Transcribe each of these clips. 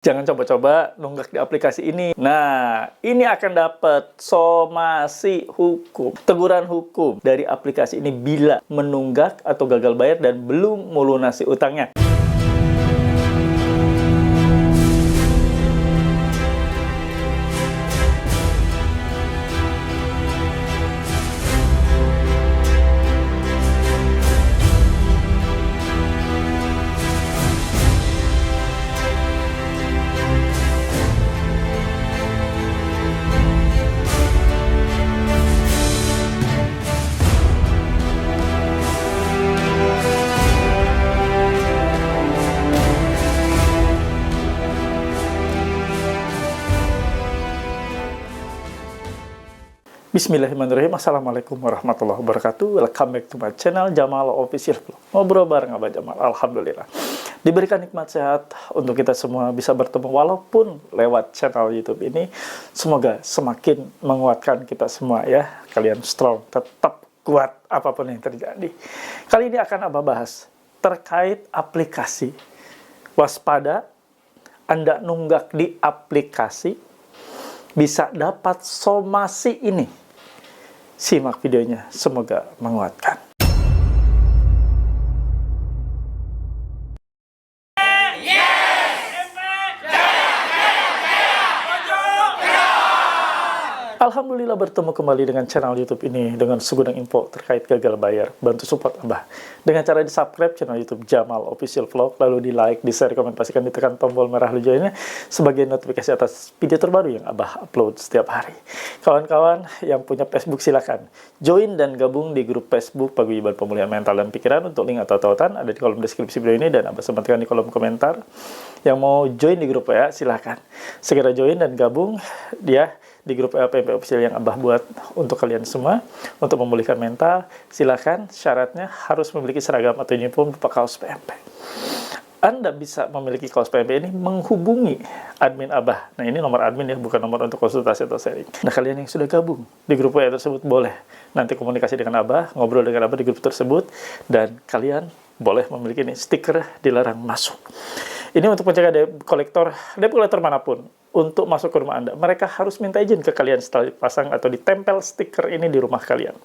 Jangan coba-coba nunggak di aplikasi ini. Nah, ini akan dapat somasi hukum, teguran hukum dari aplikasi ini bila menunggak atau gagal bayar dan belum melunasi utangnya. Bismillahirrahmanirrahim. Assalamualaikum warahmatullahi wabarakatuh. Welcome back to my channel Jamal Official Vlog. Ngobrol bareng Abah Jamal. Alhamdulillah diberikan nikmat sehat untuk kita semua bisa bertemu walaupun lewat channel YouTube ini. Semoga semakin menguatkan kita semua ya. Kalian strong, tetap kuat apapun yang terjadi. Kali ini akan Abah bahas terkait aplikasi. Waspada, Anda nunggak di aplikasi bisa dapat somasi ini. Simak videonya, semoga menguatkan. Alhamdulillah bertemu kembali dengan channel YouTube ini dengan segudang info terkait gagal bayar. Bantu support Abah dengan cara di-subscribe channel YouTube Jamal Official Vlog, lalu di-like, di-share, komen, pastikan ditekan tombol merah logonya sebagai notifikasi atas video terbaru yang Abah upload setiap hari. Kawan-kawan yang punya Facebook silakan join dan gabung di grup Facebook Paguyuban Pemulihan Mental dan Pikiran. Untuk link atau tautan ada di kolom deskripsi video ini dan Abah sempatkan di kolom komentar. Yang mau join di grup WA silakan segera join dan gabung dia di grup PMP official yang Abah buat untuk kalian semua untuk memulihkan mental. Silakan, syaratnya harus memiliki seragam atau uniform berupa kaos PMP. Anda bisa memiliki kaos PMP ini menghubungi admin Abah. Nah, ini nomor admin ya, bukan nomor untuk konsultasi atau sharing. Nah, kalian yang sudah gabung di grup WA tersebut boleh nanti komunikasi dengan Abah, ngobrol dengan Abah di grup tersebut, dan kalian boleh memiliki nih stiker dilarang masuk. Ini untuk mencegah debt collector manapun untuk masuk ke rumah Anda. Mereka harus minta izin ke kalian setelah dipasang atau ditempel stiker ini di rumah kalian.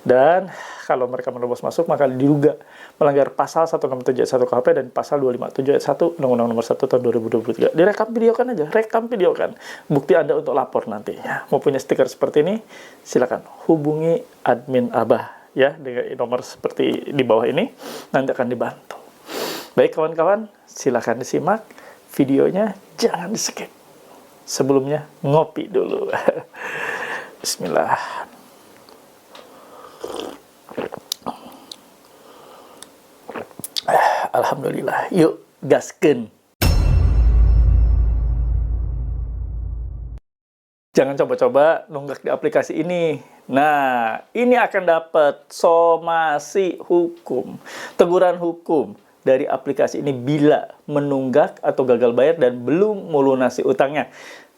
Dan kalau mereka menerobos masuk, maka diduga melanggar pasal 167 ayat 1 KUHP dan pasal 257 ayat 1 Undang-Undang Nomor 1 Tahun 2023. Direkam videokan aja, rekam videokan. Bukti Anda untuk lapor nantinya. Mau punya stiker seperti ini, silakan hubungi admin Abah ya dengan nomor seperti di bawah ini, nanti akan dibantu. Baik kawan-kawan, silakan disimak videonya, jangan di-skip. Sebelumnya ngopi dulu. Bismillah. Alhamdulillah. Yuk gaskeun. Jangan coba-coba nunggak di aplikasi ini. Nah, ini akan dapat somasi hukum, teguran hukum dari aplikasi ini bila menunggak atau gagal bayar dan belum melunasi utangnya.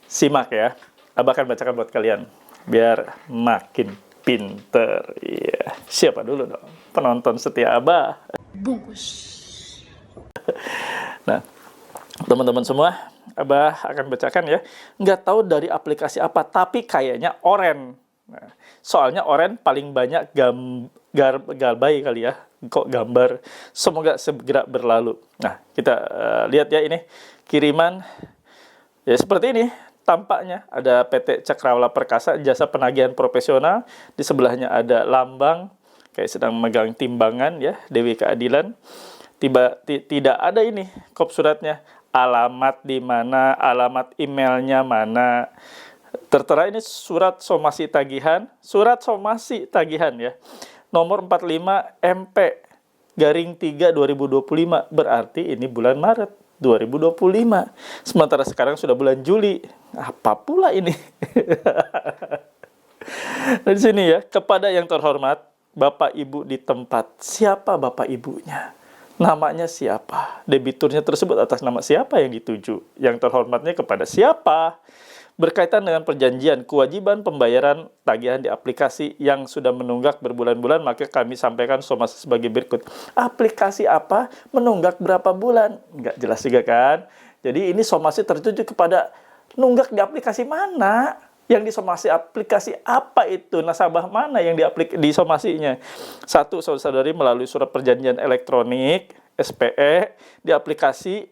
Simak ya, Abah akan bacakan buat kalian biar makin pinter. Iya, siapa dulu dong penonton setia Abah? Bungkus. Nah, teman-teman semua, Abah akan bacakan ya. Nggak tahu dari aplikasi apa, tapi kayaknya Oren. Nah, soalnya Oren paling banyak galbay kali ya. Kok gambar, semoga segera berlalu. Nah, kita lihat ya ini kiriman ya seperti ini tampaknya. Ada PT Cakrawala Perkasa Jasa Penagihan Profesional, di sebelahnya ada lambang kayak sedang megang timbangan ya, Dewi Keadilan. Tidak ada ini kop suratnya, alamat di mana, alamat emailnya mana. Tertera ini surat somasi tagihan ya. Nomor 45 MP garing 3 2025, berarti ini bulan Maret 2025. Sementara sekarang sudah bulan Juli. Apa pula ini? Di sini ya, kepada yang terhormat Bapak Ibu di tempat. Siapa Bapak Ibunya? Namanya siapa? Debiturnya tersebut atas nama siapa yang dituju? Yang terhormatnya kepada siapa? Berkaitan dengan perjanjian kewajiban pembayaran tagihan di aplikasi yang sudah menunggak berbulan-bulan, maka kami sampaikan somasi sebagai berikut. Aplikasi apa? Menunggak berapa bulan? Nggak jelas juga kan? Jadi ini somasi tertuju kepada nunggak di aplikasi mana, yang disomasi aplikasi apa itu, nasabah mana yang disomasinya. Satu, saudara-saudari melalui surat perjanjian elektronik, SPE, di aplikasi.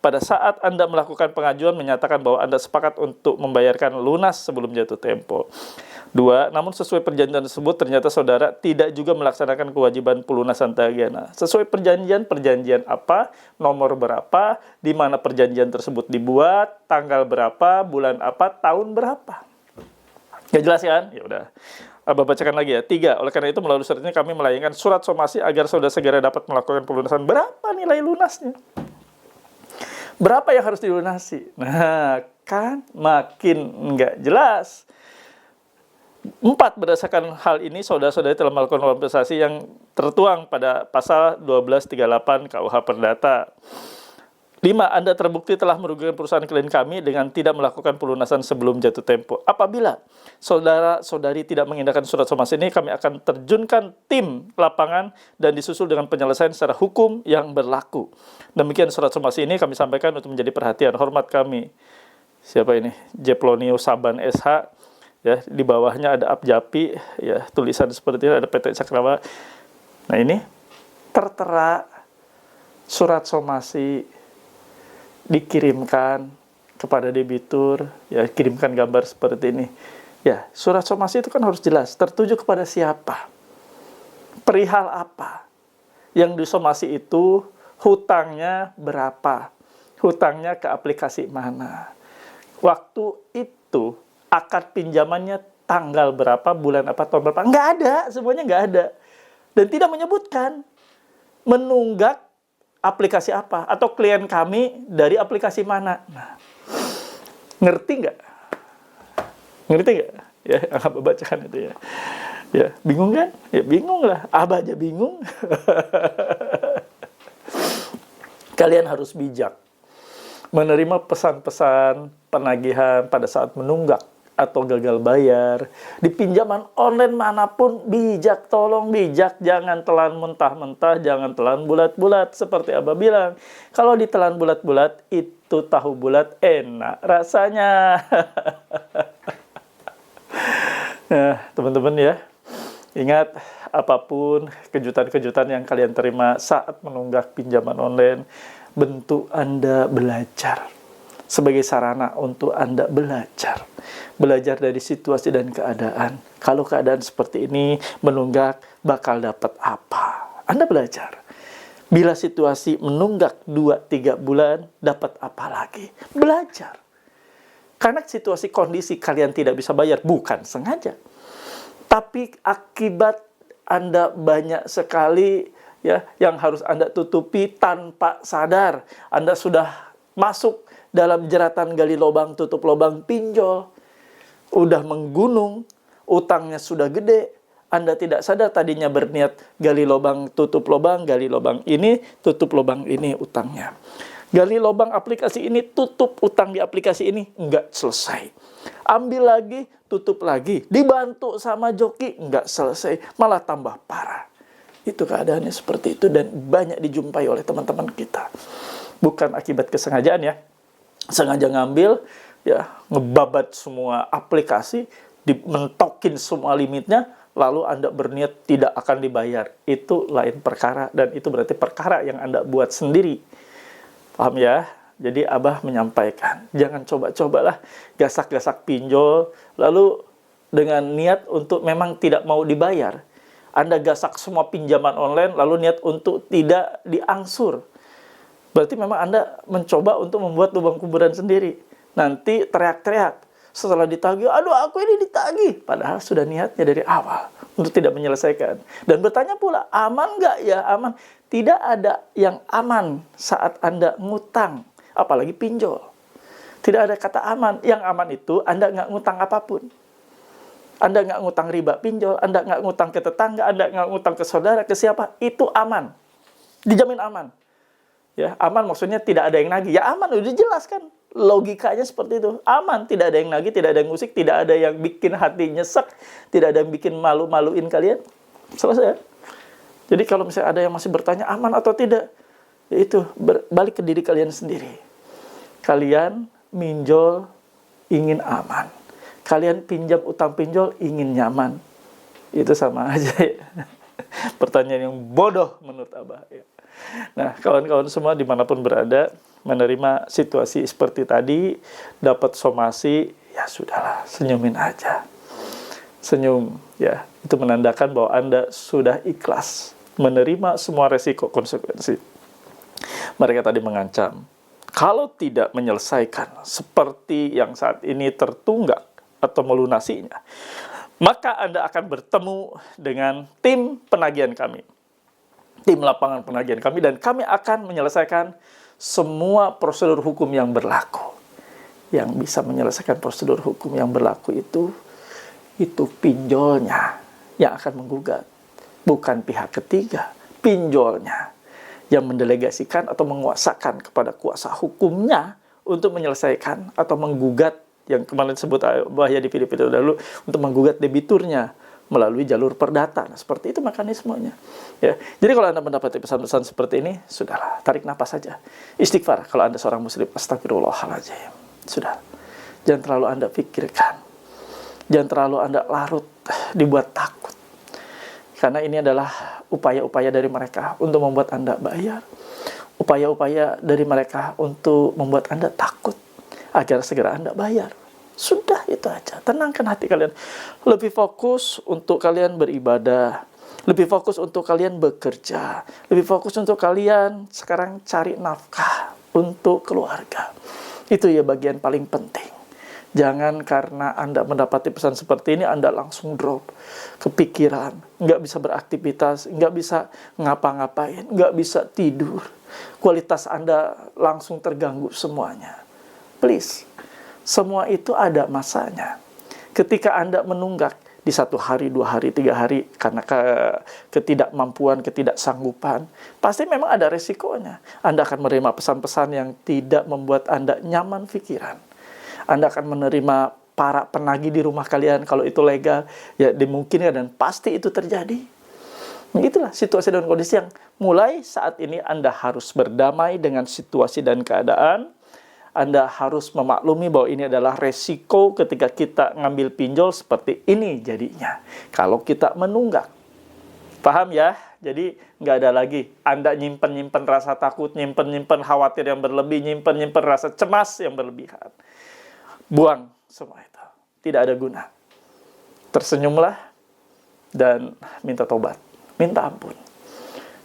Pada saat Anda melakukan pengajuan menyatakan bahwa Anda sepakat untuk membayarkan lunas sebelum jatuh tempo. 2. Namun sesuai perjanjian tersebut ternyata saudara tidak juga melaksanakan kewajiban pelunasan tagihan. Nah, sesuai perjanjian apa, nomor berapa, di mana perjanjian tersebut dibuat, tanggal berapa, bulan apa, tahun berapa. Nggak jelas kan? Ya udah. Abah bacakan lagi ya. 3. Oleh karena itu melalui surat ini kami melayangkan surat somasi agar saudara segera dapat melakukan pelunasan. Berapa nilai lunasnya? Berapa yang harus dilunasi? Nah, kan makin nggak jelas. 4. Berdasarkan hal ini, saudara-saudari telah melakukan kompensasi yang tertuang pada pasal 1238 KUH Perdata. 5. Anda terbukti telah merugikan perusahaan klien kami dengan tidak melakukan pelunasan sebelum jatuh tempo. Apabila saudara-saudari tidak mengindahkan surat somasi ini, kami akan terjunkan tim lapangan dan disusul dengan penyelesaian secara hukum yang berlaku. Demikian surat somasi ini kami sampaikan untuk menjadi perhatian. Hormat kami. Siapa ini? Jeplonio Saban SH. Ya, di bawahnya ada Abjapi, ya, tulisan seperti ini, ada PT Cakrawa. Nah, ini tertera surat somasi dikirimkan kepada debitur, ya, kirimkan gambar seperti ini. Ya, surat somasi itu kan harus jelas, tertuju kepada siapa, perihal apa. Yang disomasi itu hutangnya berapa, hutangnya ke aplikasi mana, waktu itu akad pinjamannya tanggal berapa, bulan apa, tahun berapa. Nggak ada, semuanya nggak ada. Dan tidak menyebutkan menunggak aplikasi apa, atau klien kami dari aplikasi mana. Nah, ngerti nggak? Ngerti nggak? Ya, Abah bacakan itu ya. Ya, bingung kan? Ya, bingung lah. Abah aja bingung. Kalian harus bijak menerima pesan-pesan penagihan pada saat menunggak atau gagal bayar di pinjaman online manapun. Bijak, tolong bijak, jangan telan mentah-mentah, jangan telan bulat-bulat. Seperti Abah bilang, kalau ditelan bulat-bulat itu tahu bulat enak rasanya. Nah, teman-teman ya, ingat, apapun kejutan-kejutan yang kalian terima saat menunggak pinjaman online, bentuk Anda belajar sebagai sarana untuk Anda belajar dari situasi dan keadaan. Kalau keadaan seperti ini, menunggak bakal dapat apa? Anda belajar. Bila situasi menunggak 2-3 bulan, dapat apa lagi? Belajar. Karena situasi kondisi kalian tidak bisa bayar, bukan sengaja. Tapi akibat Anda banyak sekali ya yang harus Anda tutupi tanpa sadar. Anda sudah masuk dalam jeratan gali lubang tutup lubang pinjol, udah menggunung, utangnya sudah gede, Anda tidak sadar tadinya berniat gali lubang tutup lubang, gali lubang ini, tutup lubang ini utangnya. Gali lubang aplikasi ini, tutup utang di aplikasi ini, nggak selesai. Ambil lagi, tutup lagi, dibantu sama joki, nggak selesai, malah tambah parah. Itu keadaannya seperti itu dan banyak dijumpai oleh teman-teman kita. Bukan akibat kesengajaan ya. Sengaja ngambil, ya, ngebabat semua aplikasi, dimentokin semua limitnya, lalu Anda berniat tidak akan dibayar. Itu lain perkara, dan itu berarti perkara yang Anda buat sendiri. Paham ya? Jadi Abah menyampaikan, jangan coba-cobalah gasak-gasak pinjol, lalu dengan niat untuk memang tidak mau dibayar. Anda gasak semua pinjaman online, lalu niat untuk tidak diangsur. Berarti memang Anda mencoba untuk membuat lubang kuburan sendiri. Nanti teriak-teriak. Setelah ditagih, aduh aku ini ditagih. Padahal sudah niatnya dari awal untuk tidak menyelesaikan. Dan bertanya pula, aman nggak ya? Aman. Tidak ada yang aman saat Anda ngutang. Apalagi pinjol. Tidak ada kata aman. Yang aman itu Anda nggak ngutang apapun. Anda nggak ngutang riba pinjol. Anda nggak ngutang ke tetangga. Anda nggak ngutang ke saudara, ke siapa. Itu aman. Dijamin aman. Ya, aman maksudnya tidak ada yang nagih. Ya aman, udah jelas kan. Logikanya seperti itu. Aman, tidak ada yang nagih, tidak ada yang musik, tidak ada yang bikin hati nyesek, tidak ada yang bikin malu-maluin kalian. Selesai. Jadi kalau misalnya ada yang masih bertanya aman atau tidak, ya itu balik ke diri kalian sendiri. Kalian minjol ingin aman. Kalian pinjam utang pinjol ingin nyaman. Itu sama aja ya. Pertanyaan yang bodoh menurut Abah ya. Nah, kawan-kawan semua dimanapun berada, menerima situasi seperti tadi, dapat somasi, ya sudahlah, senyumin aja. Senyum, ya, itu menandakan bahwa Anda sudah ikhlas menerima semua resiko konsekuensi. Mereka tadi mengancam, kalau tidak menyelesaikan seperti yang saat ini tertunggak atau melunasinya, maka Anda akan bertemu dengan tim penagihan kami, tim lapangan penagihan kami, dan kami akan menyelesaikan semua prosedur hukum yang berlaku. Yang bisa menyelesaikan prosedur hukum yang berlaku itu pinjolnya yang akan menggugat, bukan pihak ketiga. Pinjolnya yang mendelegasikan atau menguasakan kepada kuasa hukumnya untuk menyelesaikan atau menggugat, yang kemarin disebut bahaya di video-video dahulu, untuk menggugat debiturnya melalui jalur perdata. Nah, seperti itu mekanismenya. Ya. Jadi kalau Anda mendapati pesan-pesan seperti ini, sudahlah, tarik nafas saja. Istighfar kalau Anda seorang muslim, astagfirullahaladzim. Sudah. Jangan terlalu Anda pikirkan. Jangan terlalu Anda larut, dibuat takut. Karena ini adalah upaya-upaya dari mereka untuk membuat Anda bayar. Upaya-upaya dari mereka untuk membuat Anda takut agar segera Anda bayar. Sudah, itu aja. Tenangkan hati kalian. Lebih fokus untuk kalian beribadah. Lebih fokus untuk kalian bekerja. Lebih fokus untuk kalian sekarang cari nafkah untuk keluarga. Itu ya bagian paling penting. Jangan karena Anda mendapati pesan seperti ini, Anda langsung drop. Kepikiran, nggak bisa beraktivitas, nggak bisa ngapa-ngapain, nggak bisa tidur. Kualitas Anda langsung terganggu semuanya. Please. Semua itu ada masanya. Ketika Anda menunggak di 1 hari, 2 hari, 3 hari, karena ketidakmampuan, ketidaksanggupan, pasti memang ada resikonya. Anda akan menerima pesan-pesan yang tidak membuat Anda nyaman pikiran. Anda akan menerima para penagih di rumah kalian, kalau itu legal, ya dimungkinkan dan pasti itu terjadi. Itulah situasi dan kondisi yang mulai saat ini Anda harus berdamai dengan situasi dan keadaan. Anda harus memaklumi bahwa ini adalah resiko ketika kita ngambil pinjol seperti ini jadinya. Kalau kita menunggak. Paham ya? Jadi nggak ada lagi Anda nyimpen-nyimpen rasa takut, nyimpen-nyimpen khawatir yang berlebih, nyimpen-nyimpen rasa cemas yang berlebihan. Buang semua itu. Tidak ada guna. Tersenyumlah dan minta tobat. Minta ampun.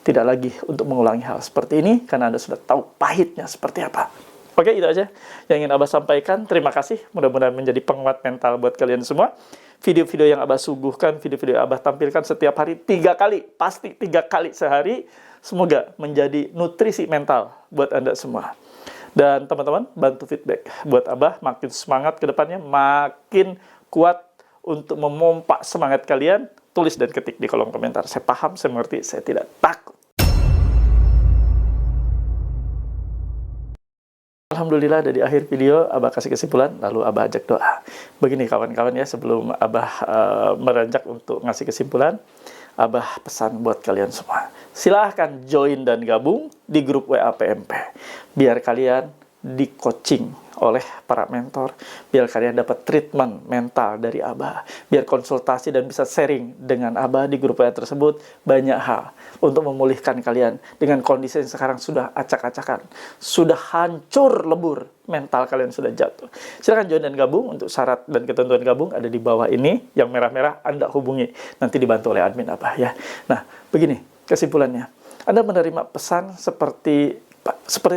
Tidak lagi untuk mengulangi hal seperti ini karena Anda sudah tahu pahitnya seperti apa. Oke, itu aja yang ingin Abah sampaikan. Terima kasih. Mudah-mudahan menjadi penguat mental buat kalian semua. Video-video yang Abah suguhkan, video-video yang Abah tampilkan setiap hari 3 kali. Pasti 3 kali sehari. Semoga menjadi nutrisi mental buat Anda semua. Dan teman-teman, bantu feedback buat Abah. Makin semangat ke depannya, makin kuat untuk memompa semangat kalian. Tulis dan ketik di kolom komentar. Saya paham, saya mengerti, saya tidak takut. Alhamdulillah, dari akhir video Abah kasih kesimpulan, lalu Abah ajak doa. Begini kawan-kawan ya, sebelum Abah meranjak untuk ngasih kesimpulan, Abah pesan buat kalian semua. Silahkan join dan gabung di grup WA PMP. Biar kalian di coaching oleh para mentor, biar kalian dapat treatment mental dari Abah, biar konsultasi dan bisa sharing dengan Abah di grup WA tersebut banyak hal untuk memulihkan kalian dengan kondisi yang sekarang sudah acak-acakan, sudah hancur lebur, mental kalian sudah jatuh. Silakan join dan gabung. Untuk syarat dan ketentuan gabung ada di bawah ini, yang merah-merah Anda hubungi, nanti dibantu oleh admin Abah ya. Nah, begini kesimpulannya. Anda menerima pesan seperti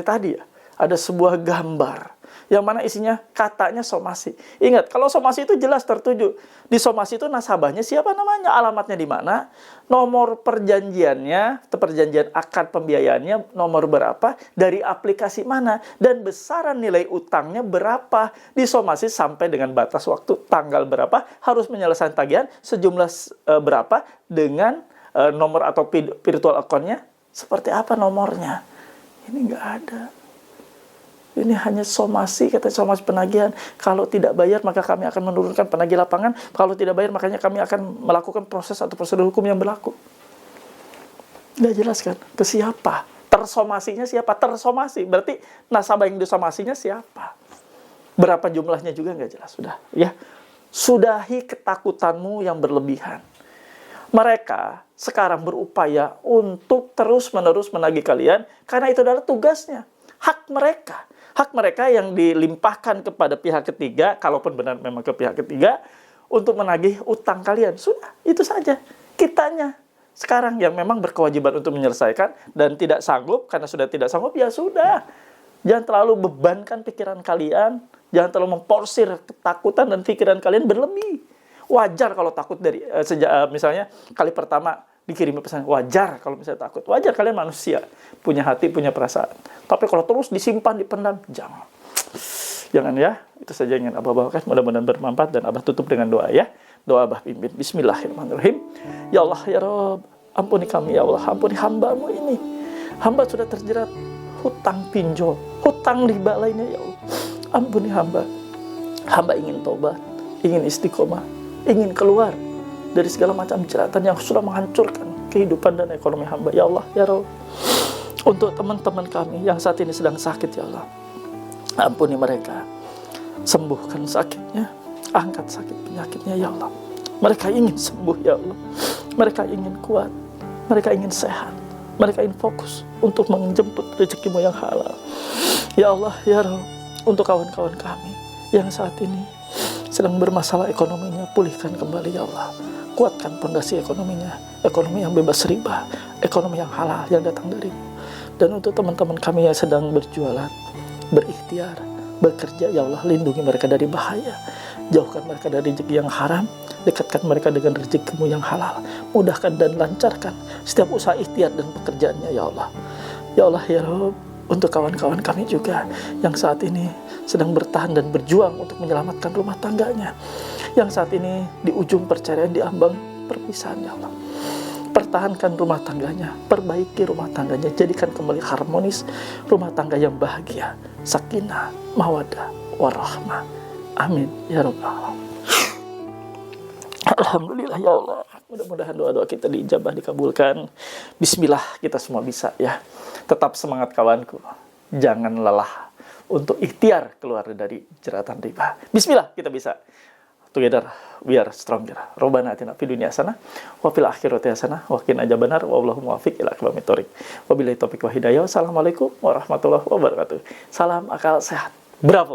tadi ya. Ada sebuah gambar yang mana isinya katanya somasi. Ingat, kalau somasi itu jelas tertuju. Di somasi itu nasabahnya siapa namanya, alamatnya di mana, nomor perjanjiannya, perjanjian akad pembiayaannya, nomor berapa, dari aplikasi mana, dan besaran nilai utangnya berapa. Di somasi sampai dengan batas waktu, tanggal berapa, harus menyelesaikan tagihan, sejumlah berapa, dengan nomor atau virtual account-nya, seperti apa nomornya. Ini nggak ada. Ini hanya somasi, kata somasi penagihan. Kalau tidak bayar, maka kami akan menurunkan penagih lapangan. Kalau tidak bayar, makanya kami akan melakukan proses atau prosedur hukum yang berlaku. Nggak jelas kan? Ke siapa? Tersomasinya siapa? Tersomasi. Berarti nasabah yang disomasinya siapa? Berapa jumlahnya juga nggak jelas. Sudah, ya. Sudahi ketakutanmu yang berlebihan. Mereka sekarang berupaya untuk terus-menerus menagih kalian karena itu adalah tugasnya. Hak mereka. Hak mereka yang dilimpahkan kepada pihak ketiga, kalaupun benar memang ke pihak ketiga, untuk menagih utang kalian. Sudah, itu saja. Kitanya sekarang yang memang berkewajiban untuk menyelesaikan dan tidak sanggup, karena sudah tidak sanggup, ya sudah. Jangan terlalu bebankan pikiran kalian, jangan terlalu memporsir ketakutan dan pikiran kalian berlebih. Wajar kalau takut dari misalnya kali pertama dikirimi pesan, wajar kalau misalnya takut. Wajar, kalian manusia, punya hati, punya perasaan. Tapi kalau terus disimpan, dipendam, jangan. Jangan ya. Itu saja yang ingin Abah bawakan. Mudah-mudahan bermanfaat dan Abah tutup dengan doa ya. Doa Abah pimpin. Bismillahirrahmanirrahim. Ya Allah, ya Rabb, ampuni kami ya Allah, ampuni hamba-Mu ini. Hamba sudah terjerat hutang pinjol, hutang riba lainnya ya Allah. Ampuni hamba. Hamba ingin tobat, ingin istiqomah, ingin keluar dari segala macam jeratan yang sudah menghancurkan kehidupan dan ekonomi hamba. Ya Allah, ya Rabb. Untuk teman-teman kami yang saat ini sedang sakit ya Allah, ampuni mereka. Sembuhkan sakitnya, angkat sakit penyakitnya ya Allah. Mereka ingin sembuh ya Allah. Mereka ingin kuat, mereka ingin sehat, mereka ingin fokus untuk menjemput rezekimu yang halal. Ya Allah, ya Rabb, untuk kawan-kawan kami yang saat ini sedang bermasalah ekonominya, pulihkan kembali ya Allah. Kuatkan pondasi ekonominya, ekonomi yang bebas riba, ekonomi yang halal yang datang darimu. Dan untuk teman-teman kami yang sedang berjualan, berikhtiar, bekerja ya Allah, lindungi mereka dari bahaya. Jauhkan mereka dari rezeki yang haram, dekatkan mereka dengan rezekimu yang halal. Mudahkan dan lancarkan setiap usaha ikhtiar dan pekerjaannya ya Allah. Ya Allah, ya Rabb, untuk kawan-kawan kami juga yang saat ini sedang bertahan dan berjuang untuk menyelamatkan rumah tangganya, yang saat ini di ujung perceraian, di ambang perpisahan ya Allah. Pertahankan rumah tangganya, perbaiki rumah tangganya, jadikan kembali harmonis rumah tangga yang bahagia, sakinah, mawaddah, warahmah. Amin ya Rabbal alamin. Alhamdulillah ya Allah. Mudah-mudahan doa-doa kita diijabah, dikabulkan. Bismillah, kita semua bisa ya. Tetap semangat kawanku. Jangan lelah untuk ikhtiar keluar dari jeratan riba. Bismillah, kita bisa. Together we are stronger. Rabbana atina fid dunya hasanah wa fil akhirati hasanah wa qina adzabannar. Wallahu muwaffiq ila aqwamit thoriq. Wabillahi taufiq wa hidayah. Wassalamualaikum warahmatullahi wabarakatuh. Salam akal sehat. Bravo.